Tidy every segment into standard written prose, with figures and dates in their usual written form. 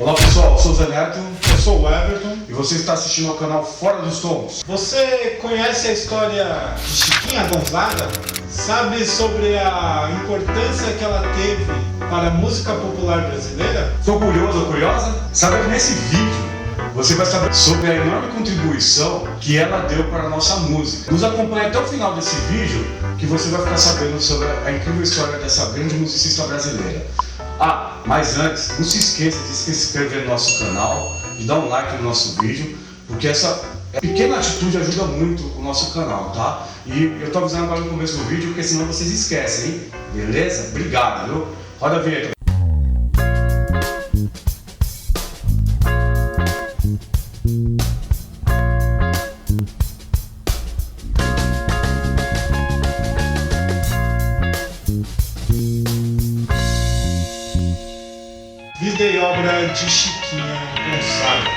Olá pessoal, eu sou o Zé Neto. Eu sou o Everton. E você está assistindo ao canal Fora dos Tons. Você conhece a história de Chiquinha Gonzaga? Sabe sobre a importância que ela teve para a música popular brasileira? Estou curioso ou curiosa? Sabe que nesse vídeo você vai saber sobre a enorme contribuição que ela deu para a nossa música. Nos acompanhe até o final desse vídeo que você vai ficar sabendo sobre a incrível história dessa grande musicista brasileira. Mas antes, não se esqueça de se inscrever no nosso canal, de dar um like no nosso vídeo, porque essa pequena atitude ajuda muito o nosso canal, tá? E eu tô avisando agora no começo do vídeo, porque senão vocês esquecem, hein? Beleza? Obrigado, viu? Roda a vinheta. Vida e obra de Chiquinha Gonzaga.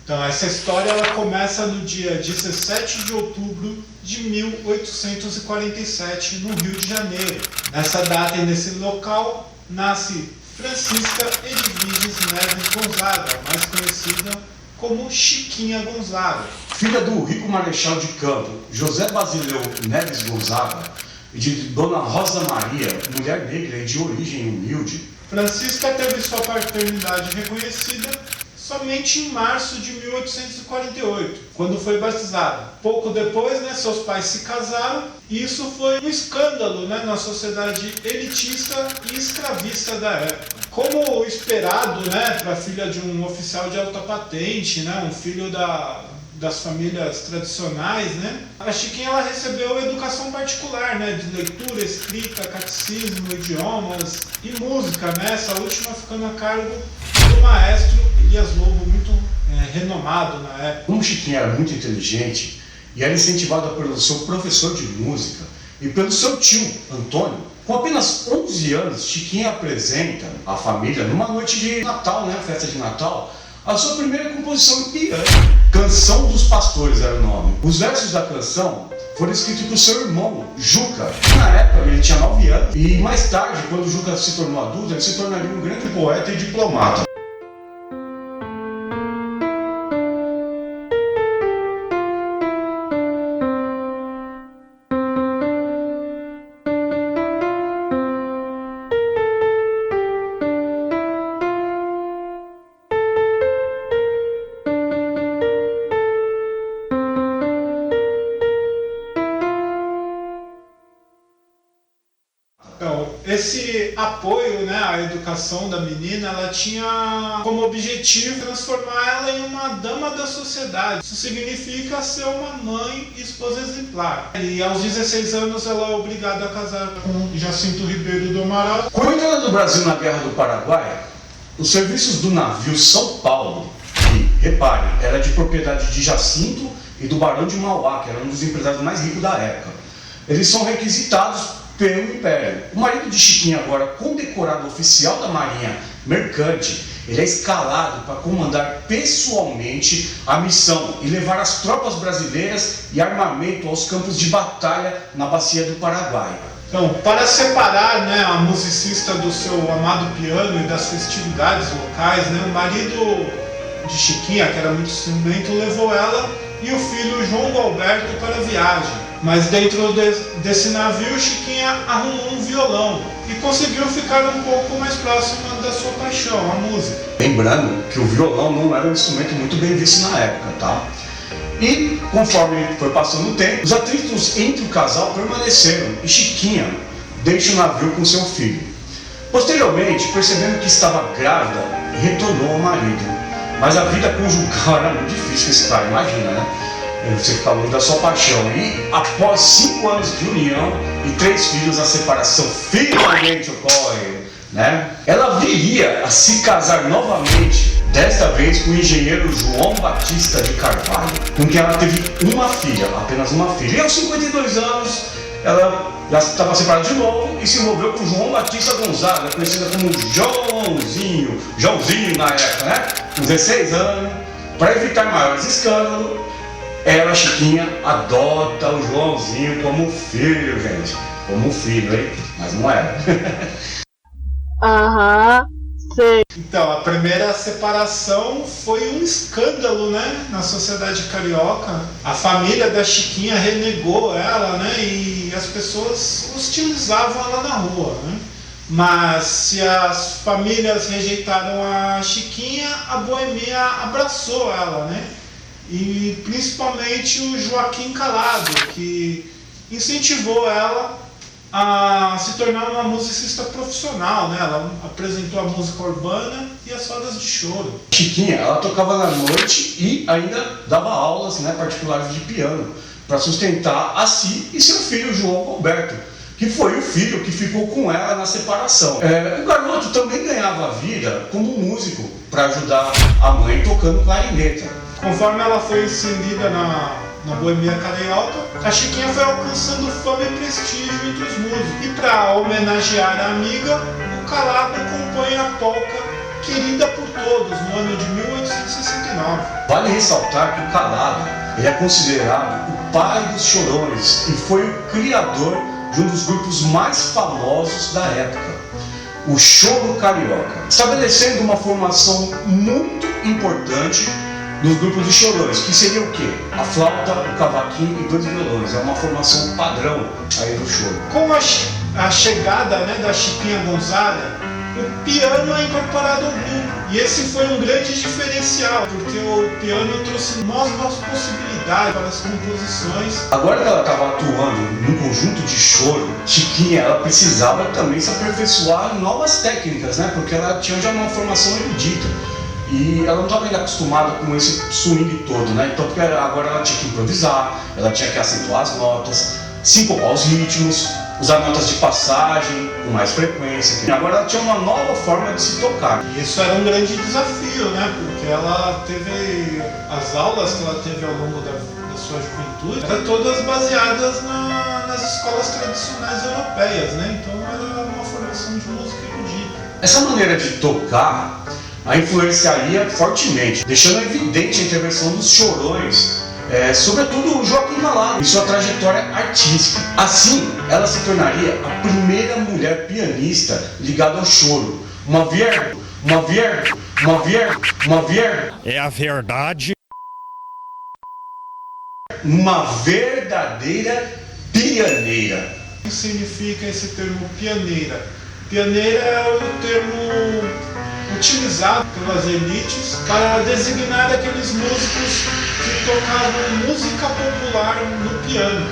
Então, essa história ela começa no dia 17 de outubro de 1847, no Rio de Janeiro. Nessa data e nesse local, nasce Francisca Edviges Neves Gonzaga, mais conhecida como Chiquinha Gonzaga. Filha do rico marechal de campo José Basileu Neves Gonzaga e de Dona Rosa Maria, mulher negra e de origem humilde. Francisca teve sua paternidade reconhecida somente em março de 1848, quando foi batizada. Pouco depois, seus pais se casaram e isso foi um escândalo, na sociedade elitista e escravista da época. Como esperado, para a filha de um oficial de alta patente, um filho das famílias tradicionais, a Chiquinha ela recebeu educação particular, de leitura, escrita, catecismo, idiomas e música, essa última ficando a cargo do maestro Elias Lobo, muito renomado na época. Como Chiquinha era muito inteligente e era incentivada pelo seu professor de música e pelo seu tio, Antônio, com apenas 11 anos, Chiquinha apresenta à família, numa noite de Natal, festa de Natal, a sua primeira composição em piano. Canção dos Pastores era o nome. Os versos da canção foram escritos por seu irmão, Juca. Na época ele tinha 9 anos e mais tarde, quando Juca se tornou adulto, ele se tornaria um grande poeta e diplomata. Então, esse apoio, à educação da menina, ela tinha como objetivo transformar ela em uma dama da sociedade. Isso significa ser uma mãe e esposa exemplar. E aos 16 anos ela é obrigada a casar com Jacinto Ribeiro do Amaral. Com a entrada do Brasil na Guerra do Paraguai, os serviços do navio São Paulo, que, reparem, era de propriedade de Jacinto e do Barão de Mauá, que era um dos empresários mais ricos da época, eles são requisitados pelo Império. O marido de Chiquinha, agora condecorado oficial da Marinha Mercante, ele é escalado para comandar pessoalmente a missão e levar as tropas brasileiras e armamento aos campos de batalha na bacia do Paraguai. Então, para separar a musicista do seu amado piano e das festividades locais, o marido de Chiquinha, que era muito ciumento, levou ela e o filho João Alberto para a viagem. Mas dentro desse navio, Chiquinha arrumou um violão e conseguiu ficar um pouco mais próxima da sua paixão, a música. Lembrando que o violão não era um instrumento muito bem visto na época, tá? E conforme foi passando o tempo, os atritos entre o casal permaneceram e Chiquinha deixa o navio com seu filho. Posteriormente, percebendo que estava grávida, retornou ao marido. Mas a vida conjugal era muito difícil esse cara, imagina, Você ficar longe da sua paixão. E após 5 anos de união e 3 filhos, a separação finalmente ocorre, Ela viria a se casar novamente, desta vez com o engenheiro João Batista de Carvalho, com quem ela teve uma filha, apenas uma filha. E aos 52 anos, ela já estava separada de novo e se envolveu com João Batista Gonzaga, conhecida como Joãozinho na época, Com 16 anos, para evitar maiores escândalos, ela, Chiquinha, adota o Joãozinho como filho, gente. Como filho, hein? Mas não era. Aham. Sei. Então, a primeira separação foi um escândalo, né, na sociedade carioca. A família da Chiquinha renegou ela, né, e as pessoas hostilizavam ela na rua, né. Mas se as famílias rejeitaram a Chiquinha, a Boemia abraçou ela, né. E principalmente o Joaquim Calado, que incentivou ela a se tornar uma musicista profissional, né? Ela apresentou a música urbana e as rodas de choro. Chiquinha, ela tocava na noite e ainda dava aulas, né, particulares de piano para sustentar a si e seu filho João Roberto, que foi o filho que ficou com ela na separação. O garoto também ganhava vida como músico para ajudar a mãe tocando clarineta. Conforme ela foi inserida na Boemia Carioca, a Chiquinha foi alcançando fama e prestígio entre os músicos. E para homenagear a amiga, o Calado compõe a polca Querida por Todos, no ano de 1869. Vale ressaltar que o Calado ele é considerado o pai dos chorões e foi o criador de um dos grupos mais famosos da época, o Choro Carioca, estabelecendo uma formação muito importante nos grupos de chorões, que seria o quê? A flauta, o cavaquinho e 2 violões. É uma formação padrão aí do choro. Com a chegada, né, da Chiquinha Gonzaga, o piano é incorporado ao grupo. E esse foi um grande diferencial, porque o piano trouxe novas possibilidades para as composições. Agora que ela estava atuando num conjunto de choro, Chiquinha ela precisava também se aperfeiçoar em novas técnicas, né? Porque ela tinha já uma formação erudita. E ela não estava ainda acostumada com esse swing todo, né? Então porque agora ela tinha que improvisar, ela tinha que acentuar as notas, sincopar os ritmos, usar notas de passagem com mais frequência. E agora ela tinha uma nova forma de se tocar. E isso era um grande desafio, né? Porque ela teve as aulas que ela teve ao longo da sua juventude, eram todas baseadas nas escolas tradicionais europeias, né? Então era uma formação de música erudita. Essa maneira de tocar a influenciaria fortemente, deixando evidente a intervenção dos chorões, sobretudo o Joaquim Calado, em sua trajetória artística. Assim, ela se tornaria a primeira mulher pianista ligada ao choro. É a verdade. Uma verdadeira pianeira. O que significa esse termo pianeira? Pianeira é o termo utilizado pelas elites para designar aqueles músicos que tocavam música popular no piano.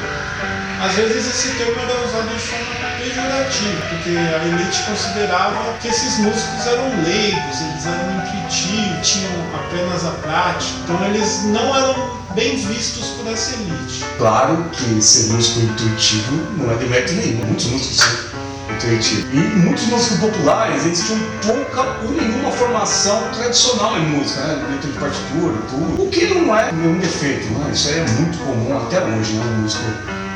Às vezes esse termo era usado de forma pejorativa, porque a elite considerava que esses músicos eram leigos, eles eram intuitivos, tinham apenas a prática, então eles não eram bem vistos por essa elite. Claro que ser músico intuitivo não é demérito nenhum, muitos músicos são intuitivo. E muitos músicos populares, eles tinham pouca ou nenhuma formação tradicional em música, né? Dentro de partitura, tudo. O que não é nenhum defeito, né? Isso aí é muito comum até hoje, né? O músico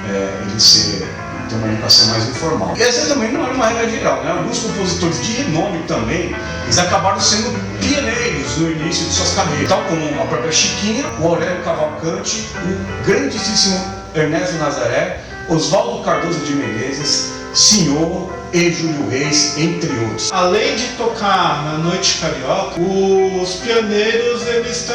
ele ter uma educação mais informal. E essa também não era uma regra geral, né? Alguns compositores de renome também, eles acabaram sendo pioneiros no início de suas carreiras, tal como a própria Chiquinha, o Aurélio Cavalcante, o grandíssimo Ernesto Nazaré, Oswaldo Cardoso de Menezes, Senhor e Júlio Reis, entre outros. Além de tocar na noite carioca, os pioneiros eles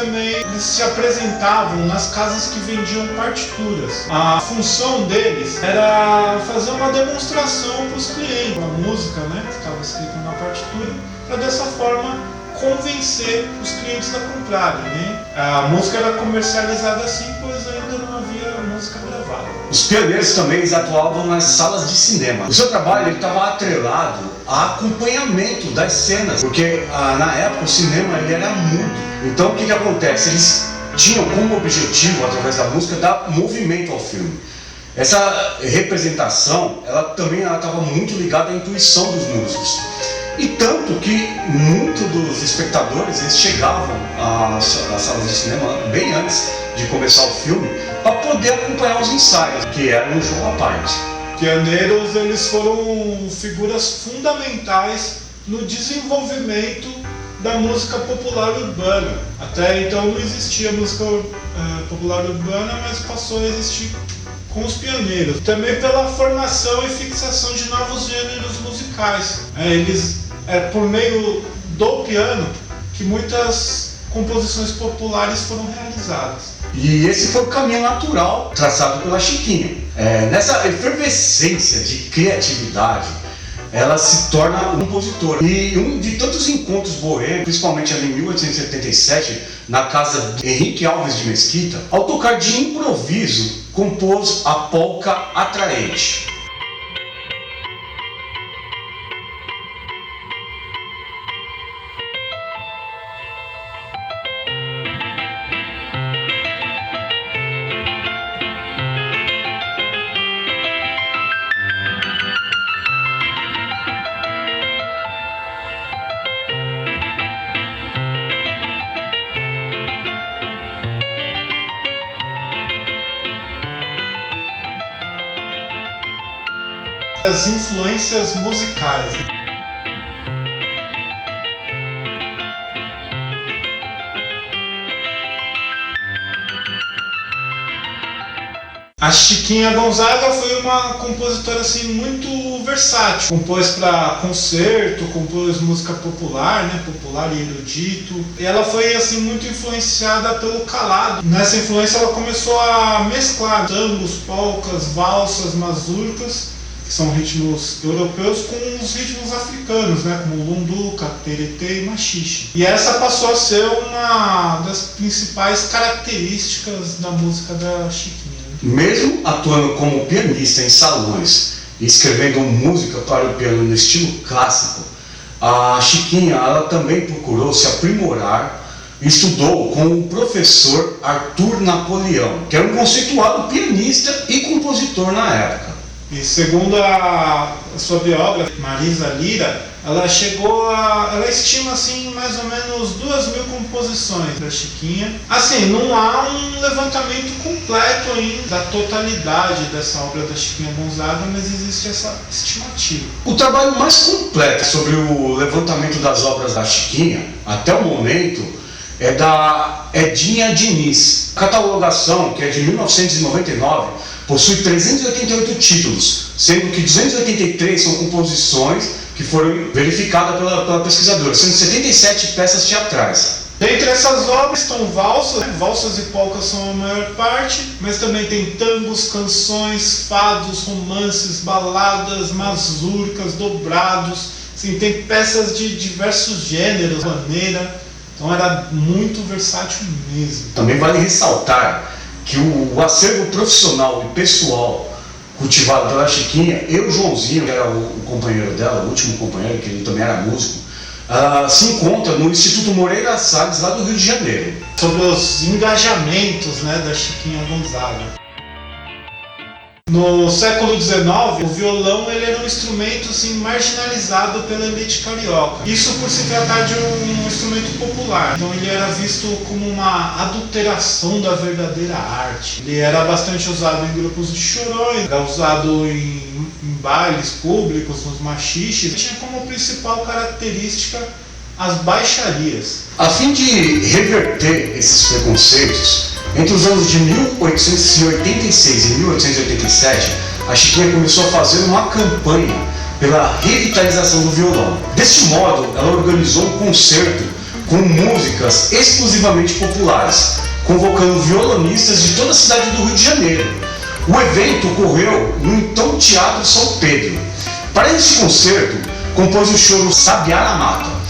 se apresentavam nas casas que vendiam partituras. A função deles era fazer uma demonstração para os clientes, a música, né, que estava escrita na partitura, para dessa forma convencer os clientes a comprarem, né? A música era comercializada assim, pois ainda não havia música gravada. Os pioneiros também eles atuavam nas salas de cinema. O seu trabalho estava atrelado a acompanhamento das cenas, porque na época o cinema ele era mudo. Então o que acontece? Eles tinham como objetivo, através da música, dar movimento ao filme. Essa representação, ela também estava muito ligada à intuição dos músicos. E tanto que muitos dos espectadores eles chegavam às salas de cinema bem antes de começar o filme para poder acompanhar os ensaios, que era um jogo à parte. Pioneiros eles foram figuras fundamentais no desenvolvimento da música popular urbana. Até então não existia música popular urbana, mas passou a existir com os pioneiros. Também pela formação e fixação de novos gêneros musicais. Eles, por meio do piano que muitas composições populares foram realizadas. E esse foi o caminho natural traçado pela Chiquinha. Nessa efervescência de criatividade, ela se torna uma compositora. E um de tantos encontros boêmios, principalmente ali em 1877, na casa de Henrique Alves de Mesquita, ao tocar de improviso, compôs a polca atraente. As influências musicais. A Chiquinha Gonzaga foi uma compositora assim muito versátil. Compôs para concerto, compôs música popular, né, popular e erudito. E ela foi assim muito influenciada pelo calado. Nessa influência ela começou a mesclar tangos, polcas, valsas, mazurcas, que são ritmos europeus, com os ritmos africanos, né, como lunduca, teretê e machixe. E essa passou a ser uma das principais características da música da Chiquinha. Mesmo atuando como pianista em salões e escrevendo música para o piano no estilo clássico, a Chiquinha ela também procurou se aprimorar e estudou com o professor Arthur Napoleão, que era um conceituado pianista e compositor na época. E segundo a sua biógrafa, Marisa Lira, ela estima assim mais ou menos 2.000 composições da Chiquinha. Assim, não há um levantamento completo ainda da totalidade dessa obra da Chiquinha Gonzaga, mas existe essa estimativa. O trabalho mais completo sobre o levantamento das obras da Chiquinha, até o momento, é da Edinha Diniz. A catalogação, que é de 1999, possui 388 títulos, sendo que 283 são composições que foram verificadas pela pesquisadora, sendo 77 peças teatrais. Dentre essas obras estão valsas, né? Valsas e polcas são a maior parte, mas também tem tangos, canções, fados, romances, baladas, mazurcas, dobrados, assim, tem peças de diversos gêneros, maneira, então era muito versátil mesmo. Também vale ressaltar que o acervo profissional e pessoal cultivado pela Chiquinha, e o Joãozinho, que era o companheiro dela, o último companheiro, que ele também era músico, se encontra no Instituto Moreira Salles, lá do Rio de Janeiro. Sobre os engajamentos, né, da Chiquinha Gonzaga. No século XIX, o violão ele era um instrumento assim, marginalizado pela elite carioca. Isso por se tratar de um instrumento popular. Então ele era visto como uma adulteração da verdadeira arte. Ele era bastante usado em grupos de chorões, era usado em bailes públicos, nos machiches. Tinha como principal característica as baixarias. A fim de reverter esses preconceitos, entre os anos de 1886 e 1887, a Chiquinha começou a fazer uma campanha pela revitalização do violão. Deste modo, ela organizou um concerto com músicas exclusivamente populares, convocando violonistas de toda a cidade do Rio de Janeiro. O evento ocorreu no então Teatro São Pedro. Para este concerto, compôs o choro Sabiá na Mata.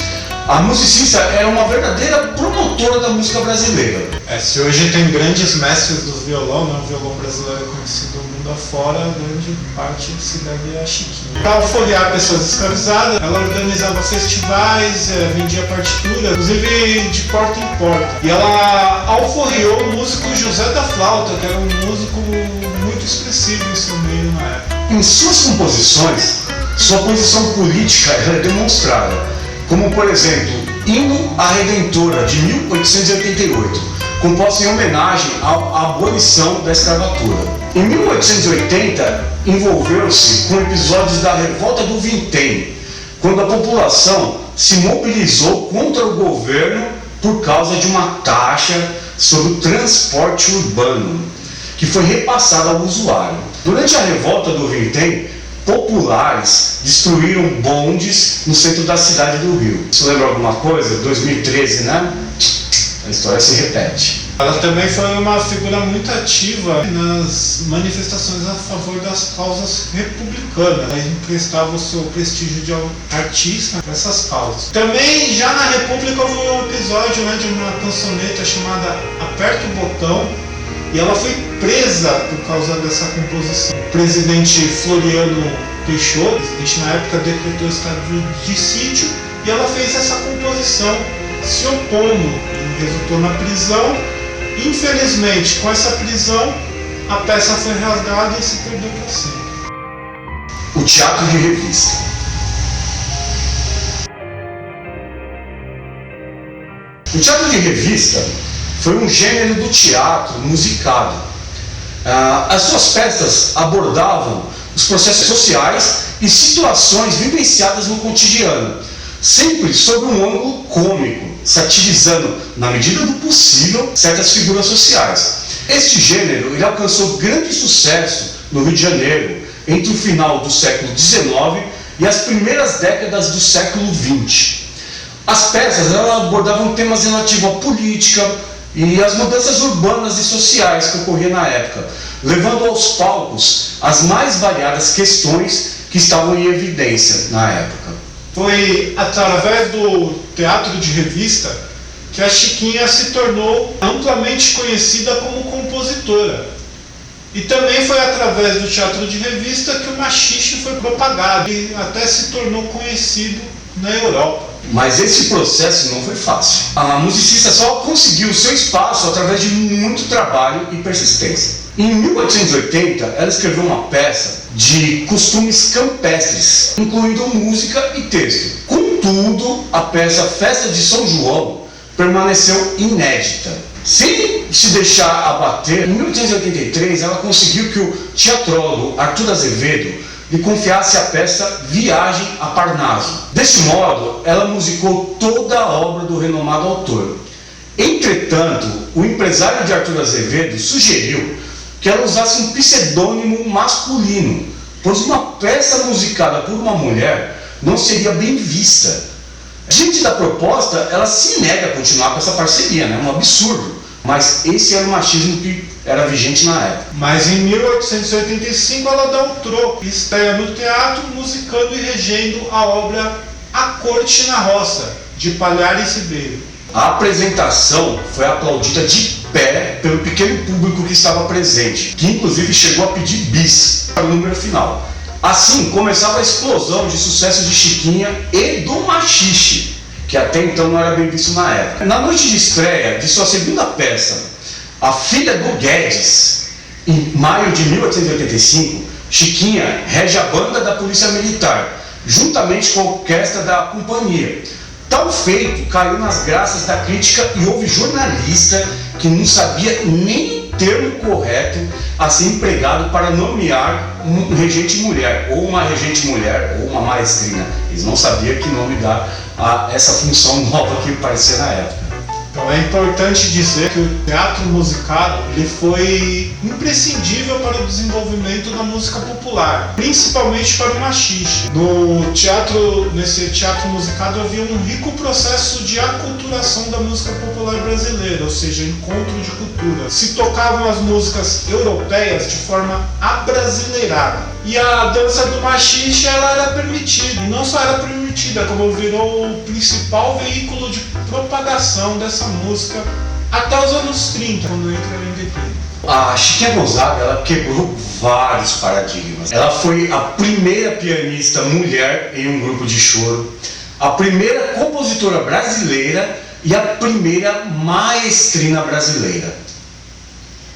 A musicista era uma verdadeira promotora da música brasileira. Se hoje tem grandes mestres do violão, né, o violão brasileiro é conhecido no mundo afora, grande parte se deve a Chiquinha. Para alforriar pessoas escravizadas, ela organizava festivais, vendia partitura, inclusive de porta em porta. E ela alforriou o músico José da Flauta, que era um músico muito expressivo em seu meio na época. Em suas composições, sua posição política é demonstrada, como por exemplo, Hino à Redentora, de 1888, composta em homenagem à abolição da escravatura. Em 1880, envolveu-se com episódios da Revolta do Vintém, quando a população se mobilizou contra o governo por causa de uma taxa sobre o transporte urbano, que foi repassada ao usuário. Durante a Revolta do Vintém, populares destruíram bondes no centro da cidade do Rio. Isso lembra alguma coisa? 2013, né? A história se repete. Ela também foi uma figura muito ativa nas manifestações a favor das causas republicanas. Ela emprestava o seu prestígio de artista para essas causas. Também, já na República, houve um episódio, né, de uma cancioneta chamada Aperta o Botão, e ela foi presa por causa dessa composição. O presidente Floriano Peixoto, presidente na época, decretou estado de sítio, e ela fez essa composição se opondo, e resultou na prisão. Infelizmente, com essa prisão, a peça foi rasgada e se perdeu para sempre. O teatro de revista. O teatro de revista foi um gênero do teatro musicado. As suas peças abordavam os processos sociais e situações vivenciadas no cotidiano, sempre sob um ângulo cômico, satirizando, na medida do possível, certas figuras sociais. Este gênero ele alcançou grande sucesso no Rio de Janeiro entre o final do século XIX e as primeiras décadas do século XX. As peças elas abordavam temas relativos à política e às mudanças urbanas e sociais que ocorriam na época, levando aos palcos as mais variadas questões que estavam em evidência na época. Foi através do teatro de revista que a Chiquinha se tornou amplamente conhecida como compositora. E também foi através do teatro de revista que o machixe foi propagado e até se tornou conhecido na Europa. Mas esse processo não foi fácil. A musicista só conseguiu seu espaço através de muito trabalho e persistência. Em 1880, ela escreveu uma peça de costumes campestres, incluindo música e texto. Contudo, a peça Festa de São João permaneceu inédita. Sem se deixar abater, em 1883 ela conseguiu que o teatrólogo Arthur Azevedo lhe confiasse a peça Viagem a Parnaso. Desse modo, ela musicou toda a obra do renomado autor. Entretanto, o empresário de Arthur Azevedo sugeriu que ela usasse um pseudônimo masculino, pois uma peça musicada por uma mulher não seria bem vista. Diante da proposta, ela se nega a continuar com essa parceria, né? Um absurdo. Mas esse era o machismo que era vigente na época. Mas em 1885 ela dá um troco e estreia no teatro musicando e regendo a obra A Corte na Roça, de Palhares Ribeiro. A apresentação foi aplaudida de pé pelo pequeno público que estava presente, que inclusive chegou a pedir bis para o número final. Assim começava a explosão de sucesso de Chiquinha e do machixe, que até então não era bem visto na época. Na noite de estreia de sua segunda peça, A Filha do Guedes, em maio de 1885, Chiquinha rege a banda da Polícia Militar, juntamente com a orquestra da companhia. Tal feito caiu nas graças da crítica e houve jornalista que não sabia nem o termo correto a ser empregado para nomear um regente mulher, ou uma regente mulher, ou uma maestrina. Eles não sabiam que nome dar a essa função nova que aparecia na época. Então é importante dizer que o teatro musicado ele foi imprescindível para o desenvolvimento da música popular, principalmente para o machixe. Nesse teatro musicado havia um rico processo de aculturação da música popular brasileira, ou seja, encontro de cultura. Se tocavam as músicas europeias de forma abrasileirada. E a dança do machixe ela era permitida, e não só era permitida, como virou o principal veículo de propagação dessa música até os anos 30, quando entra a MPB. A Chiquinha Gonzaga ela quebrou vários paradigmas. Ela foi a primeira pianista mulher em um grupo de choro, a primeira compositora brasileira e a primeira maestrina brasileira.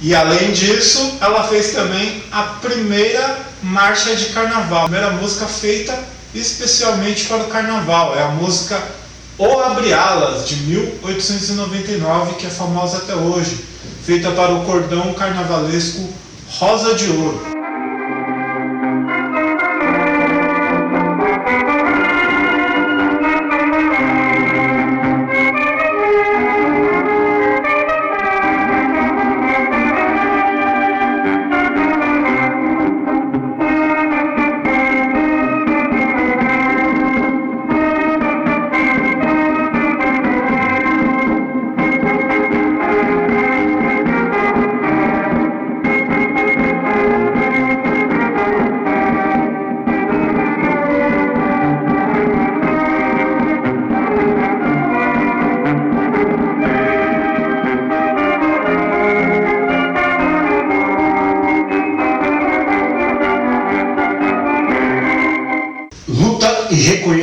E além disso, ela fez também a primeira marcha de carnaval, a primeira música feita especialmente para o carnaval. É a música O Abre Alas, de 1899, que é famosa até hoje, feita para o cordão carnavalesco Rosa de Ouro.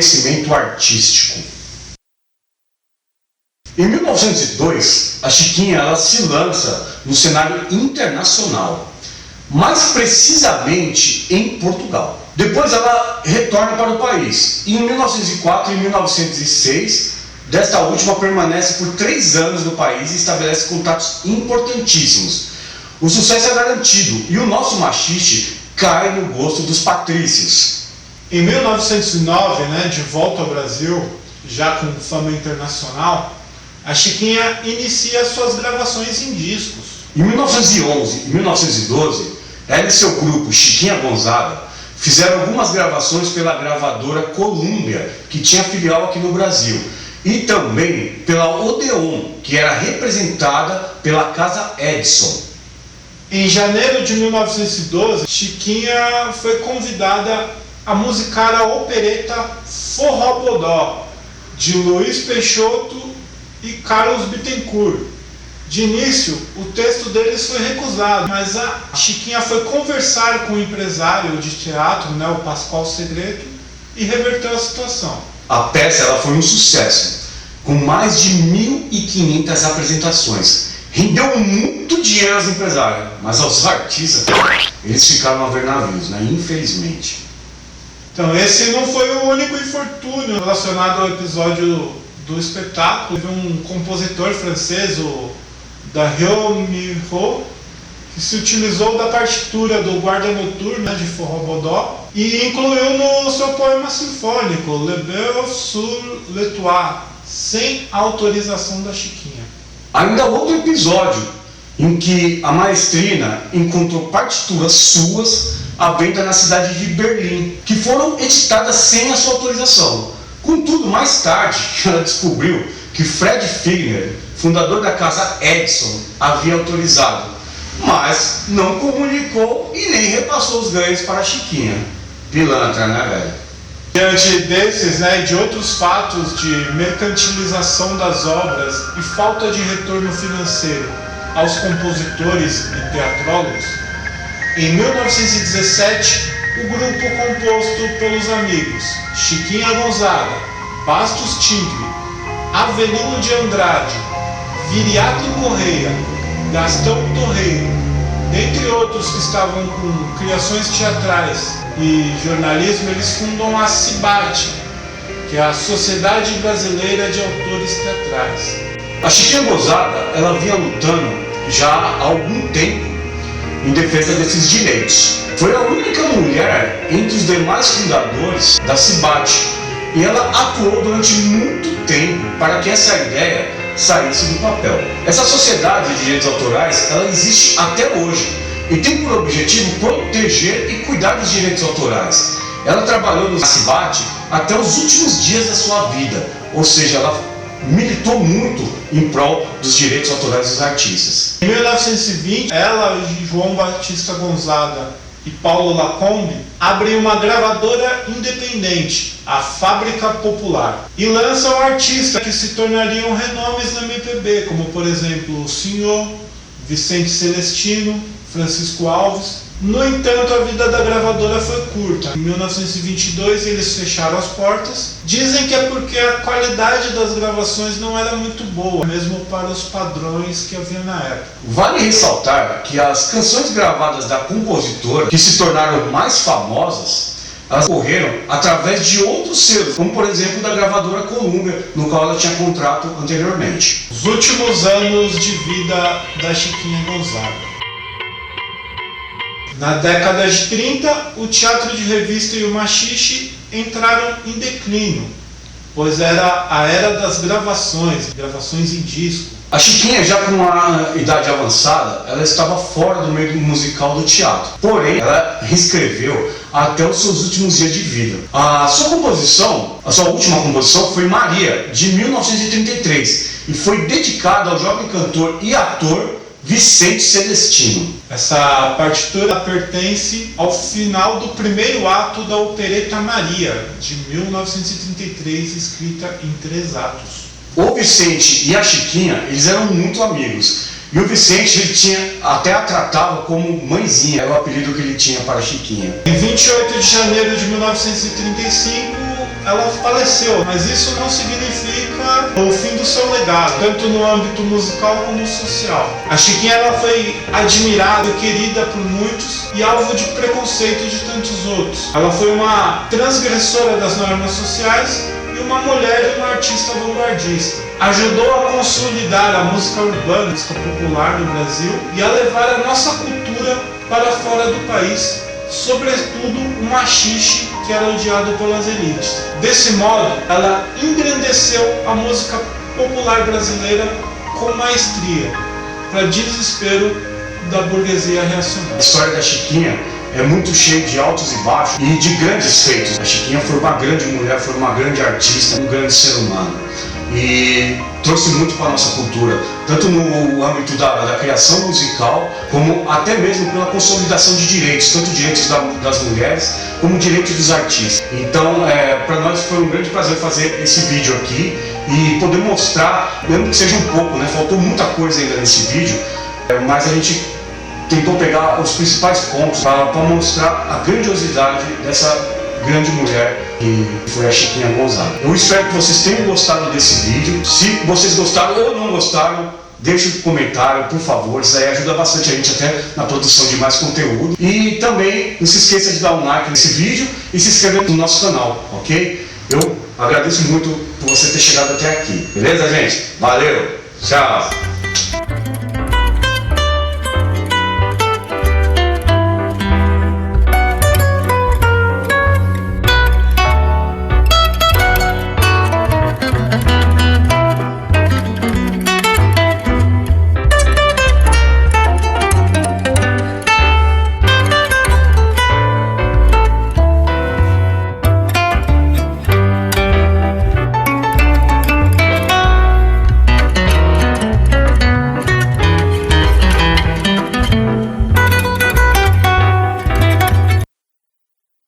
reconhecimento artístico. Em 1902, a Chiquinha ela se lança no cenário internacional, mais precisamente em Portugal. Depois ela retorna para o país. E em 1904 e 1906, desta última permanece por 3 anos no país e estabelece contatos importantíssimos. O sucesso é garantido e o nosso machixe cai no gosto dos patrícios. Em 1909, de volta ao Brasil, já com fama internacional, a Chiquinha inicia suas gravações em discos. Em 1911 e 1912, ela e seu grupo Chiquinha Gonzaga fizeram algumas gravações pela gravadora Columbia, que tinha filial aqui no Brasil, e também pela Odeon, que era representada pela Casa Edison. Em janeiro de 1912, Chiquinha foi convidada a musicar a opereta Forró Bodó, de Luiz Peixoto e Carlos Bittencourt. De início, o texto deles foi recusado, mas a Chiquinha foi conversar com o empresário de teatro, o Pascoal Segredo, e reverteu a situação. A peça ela foi um sucesso, com mais de 1.500 apresentações. Rendeu muito dinheiro aos empresários, mas aos artistas, eles ficaram a ver navios, infelizmente. Então, esse não foi o único infortúnio relacionado ao episódio do espetáculo. Teve um compositor francês, o Dario Miro, que se utilizou da partitura do Guarda Noturna de Forró Bodó e incluiu no seu poema sinfônico Le Bœuf sur le Toit, sem autorização da Chiquinha. Ainda outro episódio em que a maestrina encontrou partituras suas à venda na cidade de Berlim, que foram editadas sem a sua autorização. Contudo, mais tarde, ela descobriu que Fred Figner, fundador da Casa Edison, havia autorizado, mas não comunicou e nem repassou os ganhos para a Chiquinha. Pilantra, velho? Diante desses e de outros fatos de mercantilização das obras e falta de retorno financeiro aos compositores e teatrólogos, em 1917, o grupo composto pelos amigos Chiquinha Gonzaga, Bastos Tigre, Avelino de Andrade, Viriato Correia, Gastão Torreiro, dentre outros que estavam com criações teatrais e jornalismo, eles fundam a CIBAT, que é a Sociedade Brasileira de Autores Teatrais. A Chiquinha Gonzaga ela vinha lutando já há algum tempo em defesa desses direitos. Foi a única mulher entre os demais fundadores da CIBAT e ela atuou durante muito tempo para que essa ideia saísse do papel. Essa sociedade de direitos autorais ela existe até hoje e tem por objetivo proteger e cuidar dos direitos autorais. Ela trabalhou no CIBAT até os últimos dias da sua vida, ou seja, ela militou muito em prol dos direitos autorais dos artistas. Em 1920, ela, João Batista Gonzaga e Paulo Lacombe abrem uma gravadora independente, a Fábrica Popular, e lançam artistas que se tornariam renomes na MPB, como por exemplo o Senhor, Vicente Celestino, Francisco Alves. No entanto, a vida da gravadora foi curta. Em 1922 eles fecharam as portas. Dizem que é porque a qualidade das gravações não era muito boa, mesmo para os padrões que havia na época. Vale ressaltar que as canções gravadas da compositora, que se tornaram mais famosas, elas correram através de outros selos, como por exemplo da gravadora Columbia, no qual ela tinha contrato anteriormente. Os últimos anos de vida da Chiquinha Gonzaga. Na década de 30, o teatro de revista e o machixe entraram em declínio, pois era a era das gravações em disco. A Chiquinha, já com uma idade avançada, ela estava fora do meio musical do teatro. Porém, ela reescreveu até os seus últimos dias de vida. A sua última composição foi Maria, de 1933, e foi dedicada ao jovem cantor e ator Vicente Celestino. Essa partitura pertence ao final do primeiro ato da opereta Maria, de 1933, escrita em 3 atos. O Vicente e a Chiquinha, eles eram muito amigos. E o Vicente, ele até a tratava como mãezinha, era o apelido que ele tinha para a Chiquinha. Em 28 de janeiro de 1935, ela faleceu, mas isso não significa o fim do seu legado, tanto no âmbito musical como no social. A Chiquinha ela foi admirada e querida por muitos e alvo de preconceito de tantos outros. Ela foi uma transgressora das normas sociais e uma mulher e uma artista vanguardista. Ajudou a consolidar a música urbana, a música popular no Brasil e a levar a nossa cultura para fora do país, sobretudo o machixe que era odiado pelas elites. Desse modo, ela engrandeceu a música popular brasileira com maestria, para desespero da burguesia reacionária. A história da Chiquinha é muito cheia de altos e baixos e de grandes feitos. A Chiquinha foi uma grande mulher, foi uma grande artista, um grande ser humano. E trouxe muito para a nossa cultura, tanto no âmbito da criação musical, como até mesmo pela consolidação de direitos, tanto direitos das mulheres, como direitos dos artistas. Então, para nós foi um grande prazer fazer esse vídeo aqui e poder mostrar, mesmo que seja um pouco, né? Faltou muita coisa ainda nesse vídeo, mas a gente tentou pegar os principais pontos para mostrar a grandiosidade dessa grande mulher que foi a Chiquinha Gonzaga. Eu espero que vocês tenham gostado desse vídeo. Se vocês gostaram ou não gostaram, deixe um comentário, por favor. Isso aí ajuda bastante a gente até na produção de mais conteúdo. E também não se esqueça de dar um like nesse vídeo e se inscrever no nosso canal, ok? Eu agradeço muito por você ter chegado até aqui. Beleza, gente? Valeu! Tchau!